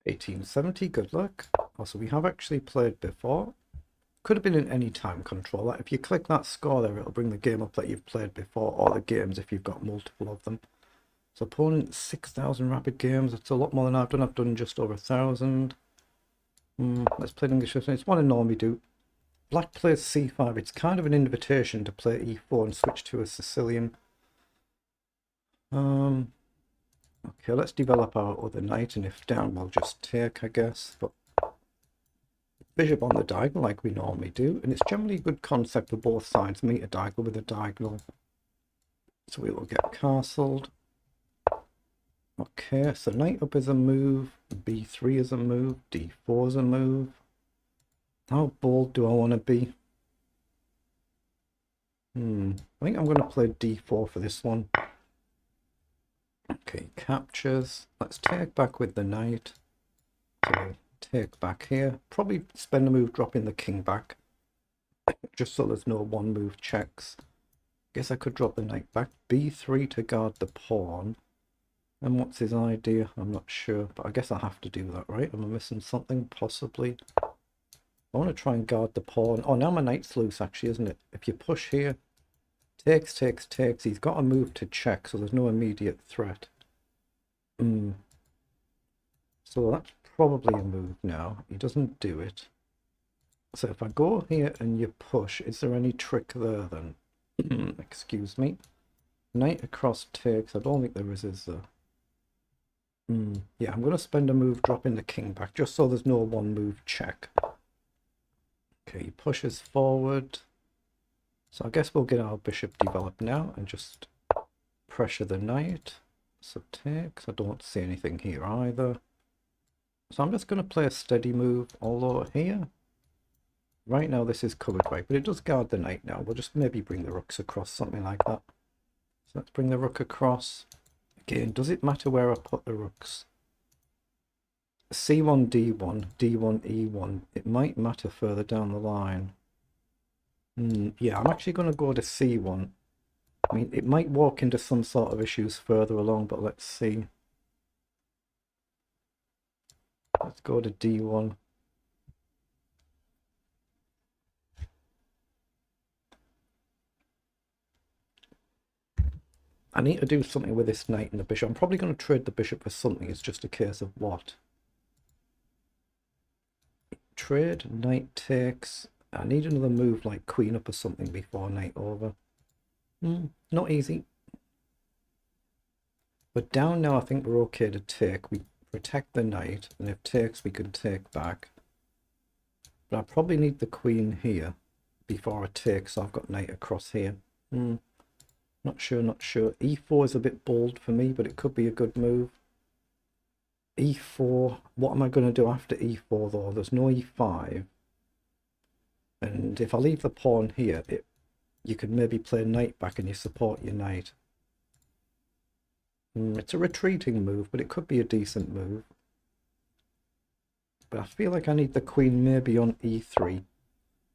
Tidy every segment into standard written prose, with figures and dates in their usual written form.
1870, good luck. Also, we have actually played before. Could have been in any time controller. If you click that score there, it'll bring the game up that you've played before, or the games if you've got multiple of them. So opponent 6,000 rapid games. That's a lot more than I've done. I've done just over 1,000. Let's play English. It's what I normally do. Black plays c5. It's kind of an invitation to play e4 and switch to a Sicilian. Okay, let's develop our other knight, and if down, we'll just take, I guess. But bishop on the diagonal like we normally do, and it's generally a good concept for both sides. Meet a diagonal with a diagonal. So we will get castled. Okay, so knight up is a move, b3 is a move, d4 is a move. How bold do I want to be? I think I'm going to play d4 for this one. Okay, captures. Let's take back with the knight. So we'll take back here. Probably spend a move dropping the king back, just so there's no one move checks. Guess I could drop the knight back. b3 to guard the pawn. And what's his idea? I'm not sure, but I guess I have to do that, right? Am I missing something? Possibly. I want to try and guard the pawn. Oh, now my knight's loose, actually, isn't it? If you push here, takes, takes, takes. He's got a move to check, so there's no immediate threat. So that's probably a move now. He doesn't do it. So if I go here and you push, is there any trick there then? Excuse me. Knight across takes. I don't think there is there? Yeah, I'm going to spend a move dropping the king back, just so there's no one move check. Okay, he pushes forward. So I guess we'll get our bishop developed now and just pressure the knight. So takes. I don't see anything here either. So I'm just going to play a steady move, although here, right now this is covered right, but it does guard the knight now. We'll just maybe bring the rooks across, something like that. So let's bring the rook across. Again, does it matter where I put the rooks? c1, d1, d1, e1. It might matter further down the line. Yeah, I'm actually going to go to c1. I mean, it might walk into some sort of issues further along, but let's see. Let's go to d1. I need to do something with this knight and the bishop. I'm probably going to trade the bishop for something. It's just a case of what. Trade, knight takes. I need another move like queen up or something before knight over. Not easy. But down now I think we're okay to take. We protect the knight, and if takes we can take back. But I probably need the queen here before I take, so I've got knight across here. Not sure, not sure. e4 is a bit bold for me, but it could be a good move. e4, what am I going to do after e4 though? There's no e5. And if I leave the pawn here, you could maybe play knight back and you support your knight. It's a retreating move, but it could be a decent move. But I feel like I need the queen maybe on e3.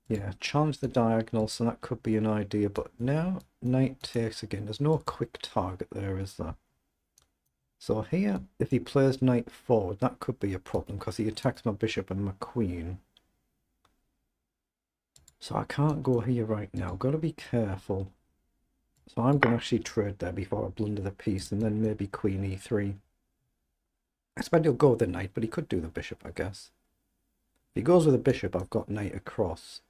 Yeah, challenge the diagonal, so that could be an idea. But now, knight takes again. There's no quick target there, is there? So here, if he plays knight forward, that could be a problem, because he attacks my bishop and my queen. So I can't go here right now. Got to be careful. So I'm going to actually trade there before I blunder the piece, and then maybe queen e3. I expect he'll go with the knight, but he could do the bishop, I guess. If he goes with the bishop, I've got knight across.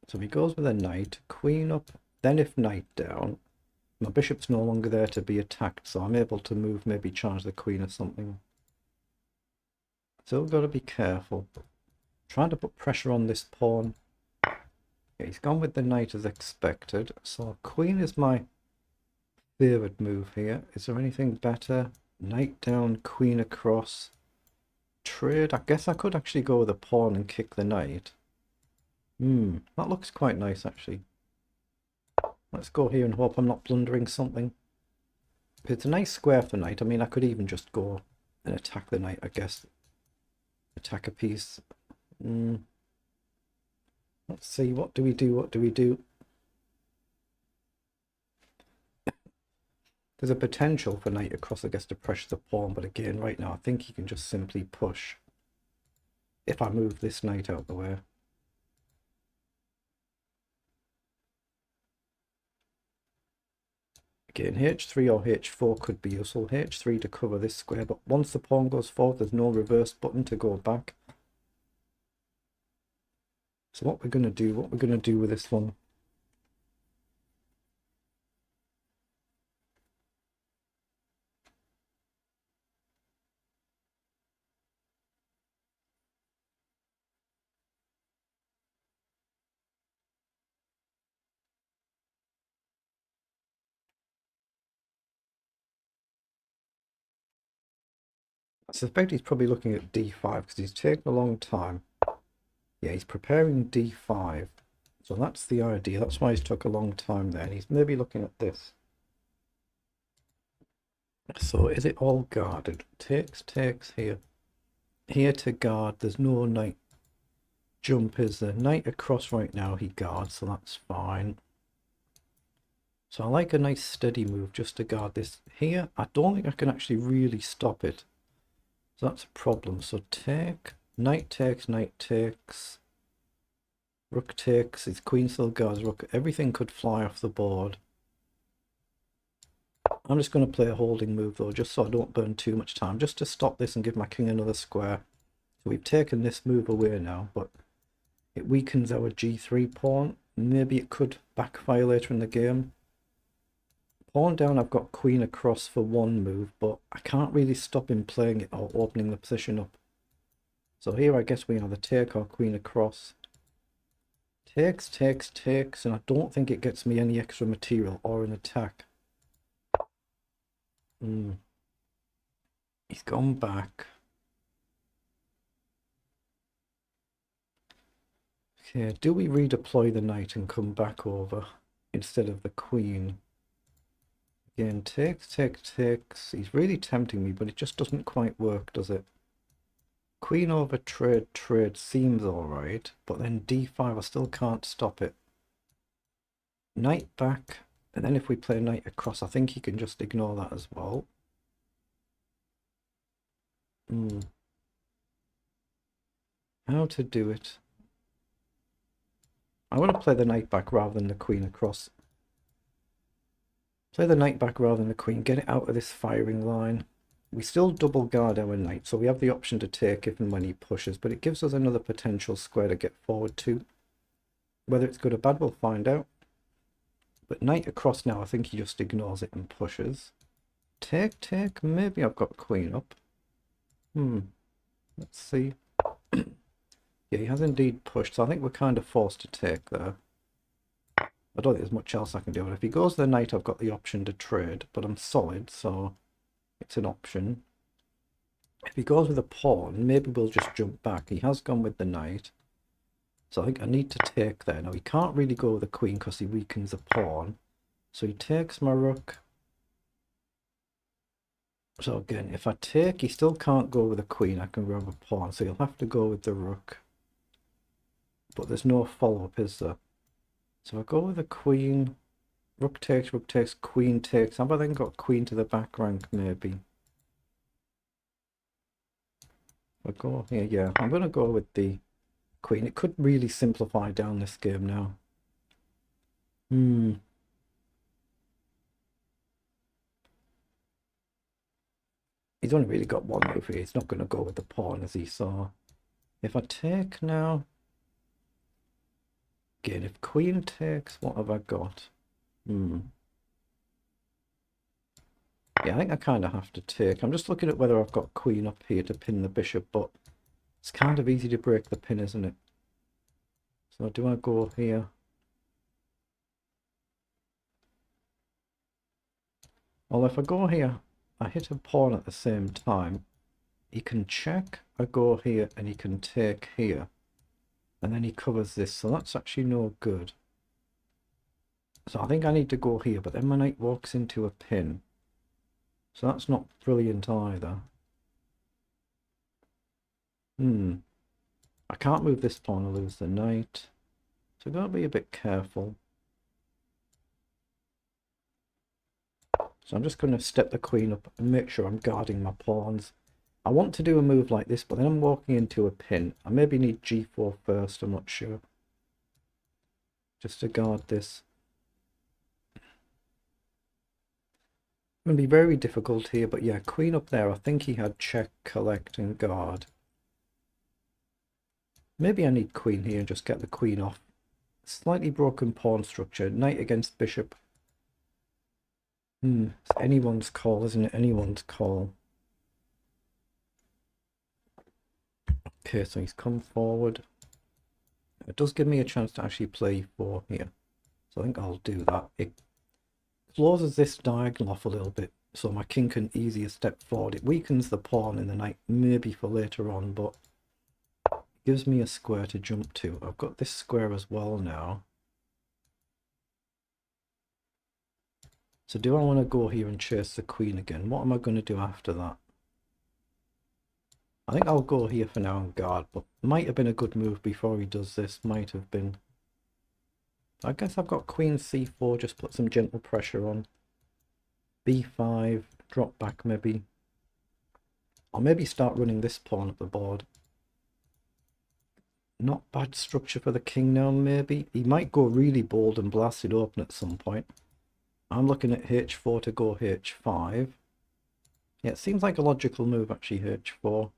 So if he goes with a knight, queen up, then if knight down, my bishop's no longer there to be attacked, so I'm able to move, maybe charge the queen or something. Still got to be careful. Trying to put pressure on this pawn. Yeah, he's gone with the knight as expected, so queen is my favourite move here. Is there anything better? Knight down, queen across. Trade. I guess I could actually go with a pawn and kick the knight. That looks quite nice actually. Let's go here and hope I'm not blundering something. It's a nice square for knight. I mean, I could even just go and attack the knight, I guess. Attack a piece. Let's see, what do we do? What do we do? There's a potential for knight across, I guess, to pressure the pawn, but again, right now, I think he can just simply push if I move this knight out the way. Again, h3 or h4 could be useful. h3 to cover this square, but once the pawn goes forward, there's no reverse button to go back. So what we're going to do with this one. I suspect he's probably looking at d5 because he's taken a long time. Yeah, he's preparing d5. So that's the idea. That's why he's took a long time there. And he's maybe looking at this. So is it all guarded? Takes here. Here to guard. There's no knight jump, is there? Knight across right now he guards, so that's fine. So I like a nice steady move just to guard this. Here, I don't think I can actually really stop it. So that's a problem. So take, knight takes, rook takes, his queen still guards rook. Everything could fly off the board. I'm just going to play a holding move though, just so I don't burn too much time, just to stop this and give my king another square. So we've taken this move away now, but it weakens our g3 pawn. Maybe it could backfire later in the game. Pawn down, I've got queen across for one move, but I can't really stop him playing it or opening the position up. So here I guess we either take or queen across. Takes, and I don't think it gets me any extra material or an attack. He's gone back. Okay, do we redeploy the knight and come back over instead of the queen? Again, takes. He's really tempting me, but it just doesn't quite work, does it? Queen over trade seems alright, but then d5, I still can't stop it. Knight back, and then if we play knight across, I think he can just ignore that as well. How to do it? I want to play the knight back rather than the queen across. Play the knight back rather than the queen, get it out of this firing line. We still double guard our knight, so we have the option to take if and when he pushes, but it gives us another potential square to get forward to. Whether it's good or bad, we'll find out. But knight across now, I think he just ignores it and pushes. Take, maybe I've got queen up. Let's see. Yeah, he has indeed pushed, so I think we're kind of forced to take there. I don't think there's much else I can do. But if he goes the knight, I've got the option to trade, but I'm solid, so it's an option. If he goes with a pawn, maybe we'll just jump back. He has gone with the knight, so I think I need to take there. Now, he can't really go with the queen because he weakens the pawn, so he takes my rook. So again, if I take, he still can't go with the queen. I can grab a pawn, so he'll have to go with the rook. But there's no follow-up, is there? So I go with the queen, rook takes, queen takes. Have I then got queen to the back rank, maybe? I go here, yeah. I'm going to go with the queen. It could really simplify down this game now. He's only really got one move here. He's not going to go with the pawn, as he saw. If I take now... Again, if queen takes, what have I got? Yeah, I think I kind of have to take. I'm just looking at whether I've got queen up here to pin the bishop, but it's kind of easy to break the pin, isn't it? So do I go here? Well, if I go here, I hit a pawn at the same time. He can check, I go here, and he can take here. And then he covers this, so that's actually no good. So I think I need to go here, but then my knight walks into a pin. So that's not brilliant either. I can't move this pawn, I'll lose the knight. So I've got to be a bit careful. So I'm just going to step the queen up and make sure I'm guarding my pawns. I want to do a move like this, but then I'm walking into a pin. I maybe need g4 first, I'm not sure. Just to guard this. It's going to be very difficult here, but yeah, queen up there. I think he had check, collect, and guard. Maybe I need queen here and just get the queen off. Slightly broken pawn structure. Knight against bishop. It's anyone's call, isn't it? Anyone's call. Okay, so he's come forward. It does give me a chance to actually play e4 here. So I think I'll do that. It closes this diagonal off a little bit, so my king can easier step forward. It weakens the pawn in the knight, maybe for later on, but it gives me a square to jump to. I've got this square as well now. So do I want to go here and chase the queen again? What am I going to do after that? I think I'll go here for now and guard, but might have been a good move before he does this. Might have been. I guess I've got queen c4, just put some gentle pressure on. b5, drop back maybe. Or maybe start running this pawn up the board. Not bad structure for the king now, maybe. He might go really bold and blast it open at some point. I'm looking at h4 to go h5. Yeah, it seems like a logical move actually, h4.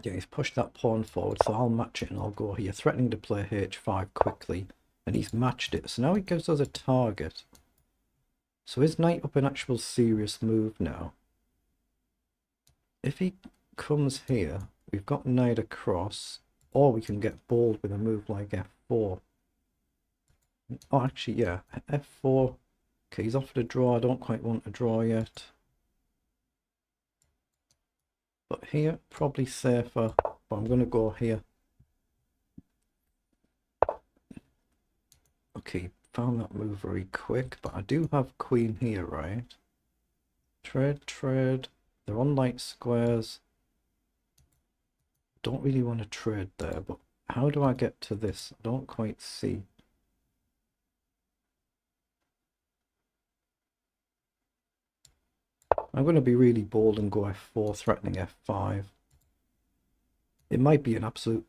Yeah, he's pushed that pawn forward, so I'll match it and I'll go here, threatening to play h5 quickly. And he's matched it, so now he gives us a target. So is knight up an actual serious move now? If he comes here, we've got knight across, or we can get bold with a move like f4. Oh, actually, yeah, f4. Okay, he's offered a draw. I don't quite want a draw yet. But here, probably safer. But I'm going to go here. Okay, found that move very quick. But I do have queen here, right? Trade, trade. They're on light squares. Don't really want to trade there. But how do I get to this? I don't quite see. I'm going to be really bold and go f4, threatening f5. It might be an absolute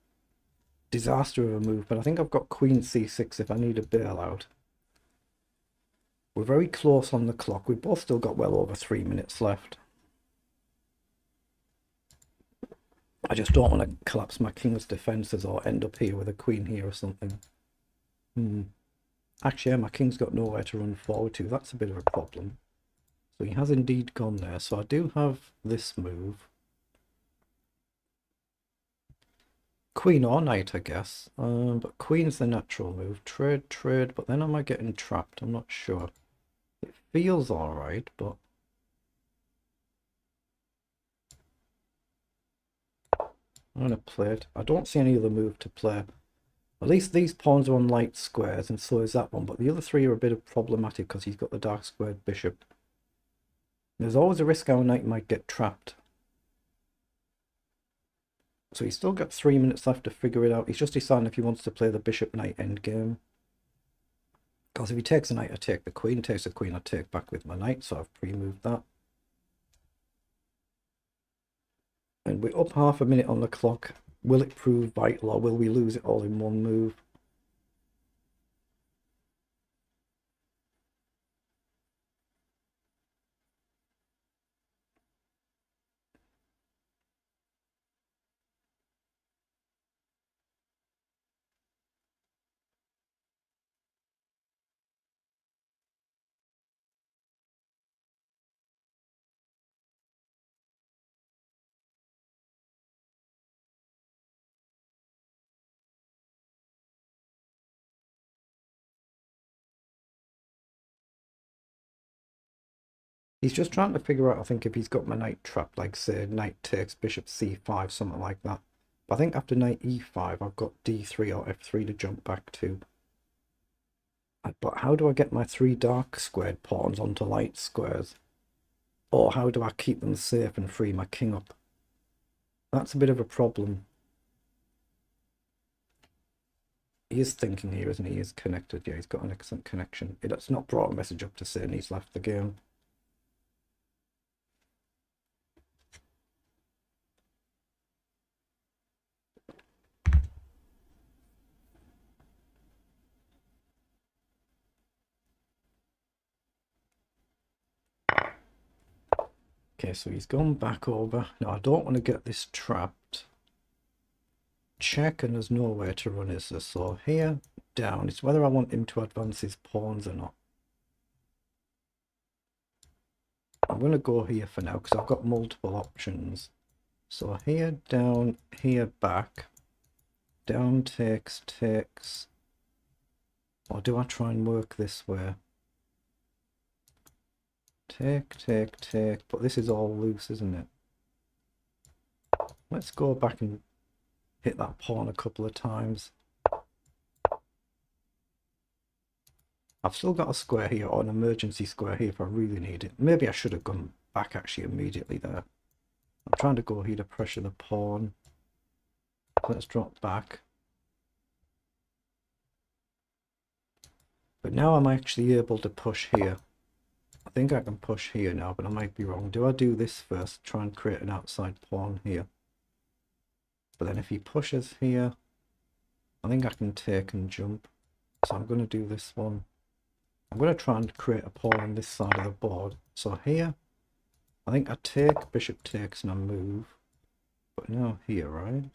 disaster of a move, but I think I've got queen c6 if I need a bailout. We're very close on the clock. We've both still got well over 3 minutes left. I just don't want to collapse my king's defences or end up here with a queen here or something. Actually, yeah, my king's got nowhere to run forward to. That's a bit of a problem. So he has indeed gone there. So I do have this move. Queen or knight, I guess. But queen's the natural move. Trade, trade. But then am I getting trapped? I'm not sure. It feels alright, but... I'm going to play it. I don't see any other move to play. At least these pawns are on light squares, and so is that one. But the other three are a bit problematic because he's got the dark squared bishop. There's always a risk our knight might get trapped. So he's still got 3 minutes left to figure it out. He's just deciding if he wants to play the bishop knight endgame. Because if he takes a knight, I take the queen. Takes a queen, I take back with my knight. So I've pre-moved that. And we're up half a minute on the clock. Will it prove vital or will we lose it all in one move? He's just trying to figure out, I think, if he's got my knight trapped, like say knight takes bishop c5, something like that. But I think after knight e5, I've got d3 or f3 to jump back to. But how do I get my 3 dark squared pawns onto light squares? Or how do I keep them safe and free my king up? That's a bit of a problem. He is thinking here, isn't he? He is connected. Yeah, he's got an excellent connection. It's not brought a message up to saying he's left the game. Okay, so he's gone back over. Now, I don't want to get this trapped. Check, and there's nowhere to run, is there? So here, down. It's whether I want him to advance his pawns or not. I'm going to go here for now because I've got multiple options. So here, down, here, back. Down takes, takes. Or do I try and work this way? Take, take, take. But this is all loose, isn't it? Let's go back and hit that pawn a couple of times. I've still got a square here, or an emergency square here if I really need it. Maybe I should have gone back actually immediately there. I'm trying to go here to pressure the pawn. Let's drop back. But now I'm actually able to push here. I think I can push here now, but I might be wrong. Do I do this first? Try and create an outside pawn here. But then if he pushes here, I think I can take and jump. So I'm going to do this one. I'm going to try and create a pawn on this side of the board. So here, I think I take, bishop takes, and I move. But now here, right?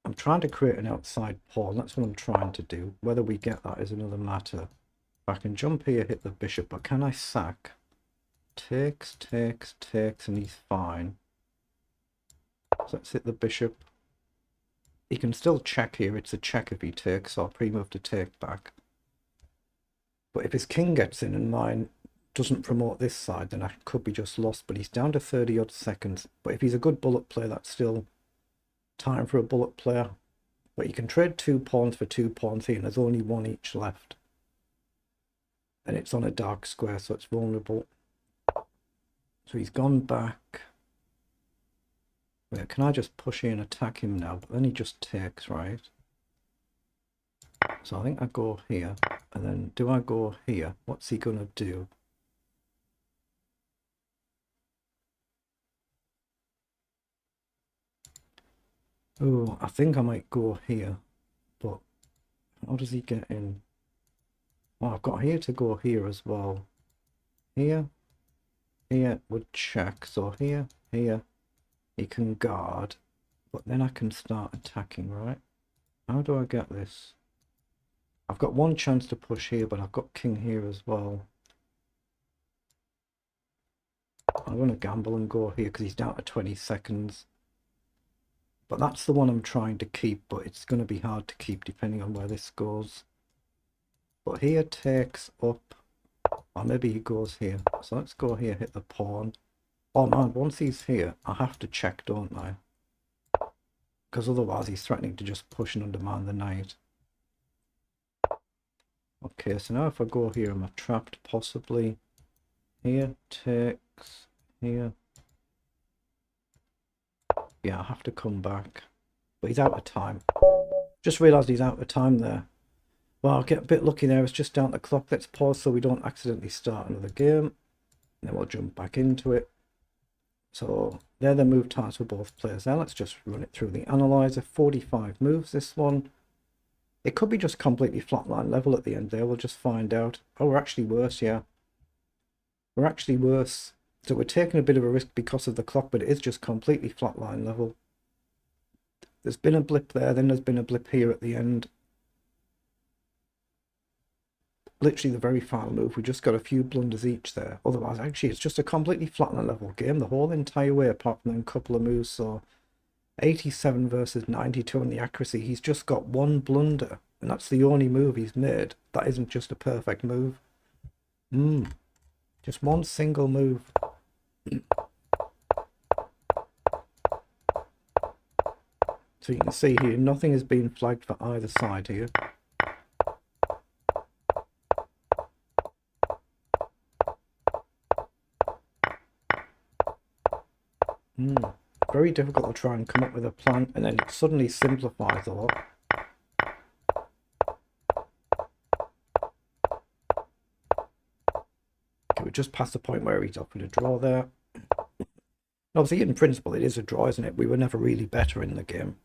I'm trying to create an outside pawn. That's what I'm trying to do. Whether we get that is another matter. I can jump here, hit the bishop, but can I sack? Takes, takes, takes, and he's fine. So let's hit the bishop. He can still check here. It's a check if he takes, so I'll pre-move to take back. But if his king gets in and mine doesn't promote this side, then I could be just lost. But he's down to 30 odd seconds. But if he's a good bullet player, that's still time for a bullet player. But you can trade 2 pawns for 2 pawns here, and there's only 1 each left. And it's on a dark square, so it's vulnerable. So he's gone back. Wait, can I just push in and attack him now? But then he just takes, right? So I think I go here. And then do I go here? What's he going to do? Oh, I think I might go here. But how does he get in? Well, I've got here to go here as well. Here. Here would check. So here, here. He can guard, but then I can start attacking, right? How do I get this? I've got 1 chance to push here, but I've got king here as well. I'm going to gamble and go here because he's down to 20 seconds. But that's the one I'm trying to keep, but it's going to be hard to keep depending on where this goes. But here takes up, or maybe he goes here. So let's go here, hit the pawn. Oh man, once he's here, I have to check, don't I? Because otherwise he's threatening to just push and undermine the knight. Okay, so now if I go here, am I trapped possibly? Here, takes, here. Yeah, I have to come back. But he's out of time. Just realised he's out of time there. Well, I'll get a bit lucky there. It's just down the clock. Let's pause so we don't accidentally start another game. And then we'll jump back into it. So they're the move times for both players. Now let's just run it through the analyzer. 45 moves this one. It could be just completely flatline level at the end there. We'll just find out. Oh, we're actually worse, yeah. We're actually worse. So we're taking a bit of a risk because of the clock, but it is just completely flatline level. There's been a blip there, then there's been a blip here at the end. Literally the very final move. We just got a few blunders each there. Otherwise, actually, it's just a completely flatline level game the whole entire way, apart from then a couple of moves. So 87 versus 92 on the accuracy. He's just got 1 blunder, and that's the only move he's made. That isn't just a perfect move. Just 1 single move. So you can see here, nothing has been flagged for either side here. Very very difficult to try and come up with a plan, and then it suddenly simplifies a lot. Okay, we're just past the point where he's offered a draw there. Obviously, in principle, it is a draw, isn't it? We were never really better in the game.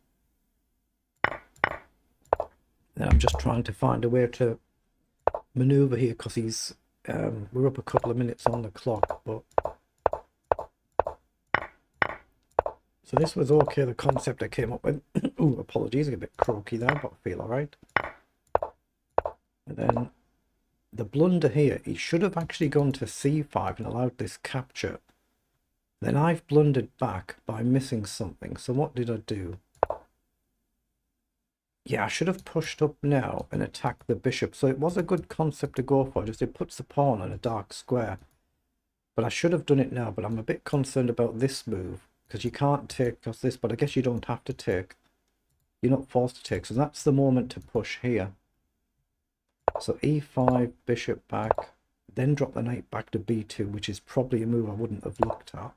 And I'm just trying to find a way to maneuver here, because he's we're up a couple of minutes on the clock, but so this was okay, the concept I came up with. Ooh, apologies, a bit croaky there, but I feel all right. And then the blunder here, he should have actually gone to c5 and allowed this capture. Then I've blundered back by missing something. So what did I do? Yeah, I should have pushed up now and attacked the bishop. So it was a good concept to go for, just it puts the pawn on a dark square. But I should have done it now, but I'm a bit concerned about this move, because you can't take just this, but I guess you don't have to take. You're not forced to take, so that's the moment to push here. So e5, bishop back, then drop the knight back to b2, which is probably a move I wouldn't have looked at.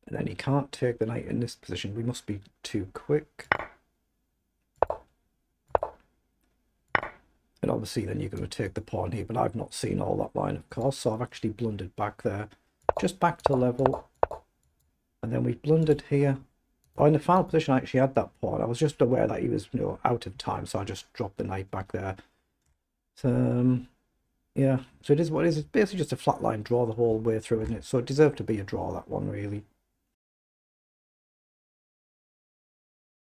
And then he can't take the knight in this position. We must be too quick. And obviously then you're going to take the pawn here, but I've not seen all that line, of course, so I've actually blundered back there. Just back to level. And then we've blundered here. Oh, in the final position I actually had that pawn. I was just aware that he was, you know, out of time, so I just dropped the knight back there. So, yeah, so it is what it is. It's basically just a flat line draw the whole way through, isn't it? So it deserved to be a draw, that one, really.